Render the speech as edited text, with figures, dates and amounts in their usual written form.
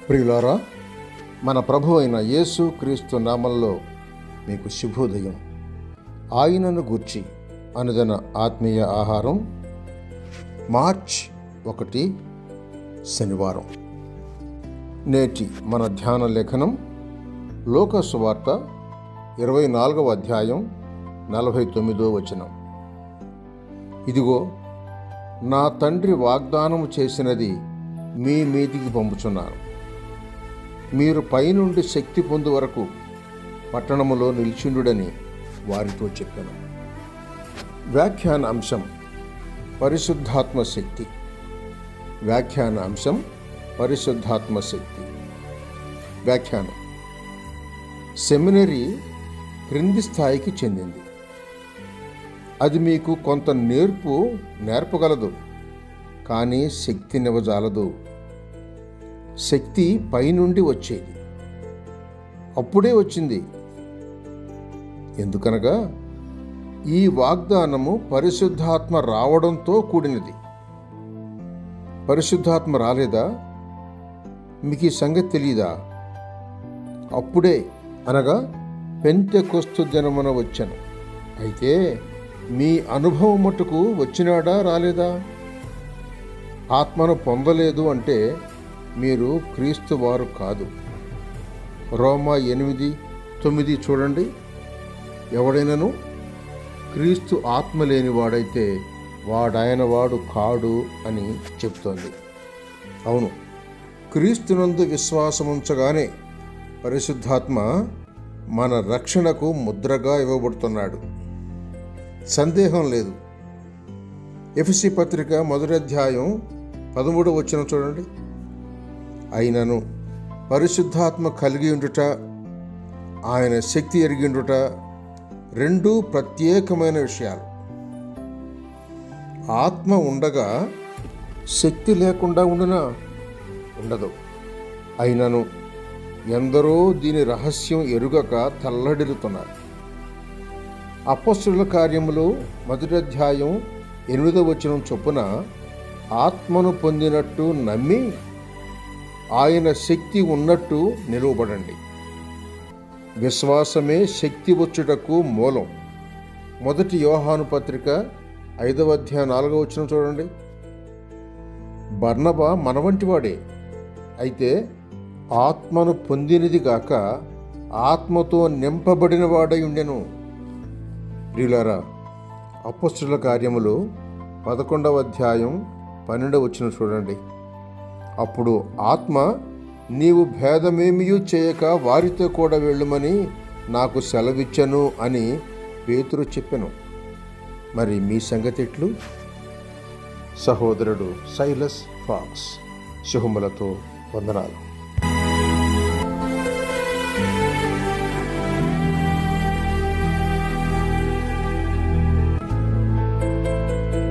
ప్రియులారా, మన ప్రభు అయిన యేసు క్రీస్తు నామంలో మీకు శుభోదయం. ఆయనను గూర్చి అనుదిన ఆత్మీయ ఆహారం, మార్చ్ 1 శనివారం. నేటి మన ధ్యాన లేఖనం లూకా సువార్త 24వ అధ్యాయం 49వ వచనం. ఇదిగో, నా తండ్రి వాగ్దానము చేసినది మీ మీదికి పంపుచున్నాను. మీరు పైనుండి శక్తి పొందు వరకు పట్టణములో నిలిచిండుడని వారితో చెప్పాను. వ్యాఖ్యాన అంశం పరిశుద్ధాత్మ శక్తి. వ్యాఖ్యాన అంశం పరిశుద్ధాత్మ శక్తి. వ్యాఖ్యానం: సెమినరీ క్రింది స్థాయికి చెందింది. అది మీకు కొంత నేర్పగలదు, కానీ శక్తినివ్వజాలదు. శక్తి పైనుండి వచ్చేది. అప్పుడే వచ్చింది. ఎందుకనగా ఈ వాగ్దానము పరిశుద్ధాత్మ రావడంతో కూడినది. పరిశుద్ధాత్మ రాలేదా? మీకు ఈ సంగతి తెలీదా? అప్పుడే, అనగా పెంతెకొస్తు దినమున వచ్చాను. అయితే మీ అనుభవం మట్టుకు వచ్చినాడా, రాలేదా? ఆత్మను పొందలేదు అంటే మీరు క్రీస్తు వారు కాదు. రోమా 8:9 చూడండి. ఎవడైనను క్రీస్తు ఆత్మ లేనివాడైతే వాడాయన వాడు కాడు అని చెప్తోంది. అవును, క్రీస్తునందు విశ్వాసముంచగానే పరిశుద్ధాత్మ మన రక్షణకు ముద్రగా ఇవ్వబడుతున్నాడు. సందేహం లేదు. ఎఫెసీ పత్రిక 1వ అధ్యాయం 13వ వచనం చూడండి. అయినను పరిశుద్ధాత్మ కలిగి ఉండుట, ఆయన శక్తి ఎరిగిండుట రెండూ ప్రత్యేకమైన విషయాలు. ఆత్మ ఉండగా శక్తి లేకుండా ఉండునా? ఉండదు. అయినను ఎందరో దీని రహస్యం ఎరుగక తల్లడిల్లుతున్నారు. అపొస్తలుల కార్యములు 1వ అధ్యాయం 8వ వచనం చొప్పున ఆత్మను పొందినట్టు నమ్మి ఆయన శక్తి ఉన్నట్టు నిలువబడండి. విశ్వాసమే శక్తి వచ్చుటకు మూలం. 1 యోహాను పత్రిక 5వ అధ్యాయం 4వ వచనం చూడండి. బర్నబా మన వంటివాడే, అయితే ఆత్మను పొందినది గాక ఆత్మతో నింపబడిన వాడై ఉండెను. ప్రియులారా, అపొస్తలుల కార్యములు 11వ అధ్యాయం 12వ వచనం చూడండి. అప్పుడు ఆత్మ, నీవు భేదమేమియూ చేయక వారితో కూడా వెళ్ళుమని నాకు సెలవిచ్చెను అని పేతురు చెప్పెను. మరి మీ సంగతి ఎట్లు? సహోదరుడు సైలస్ ఫాక్స్. శుభములతో వందనాలు.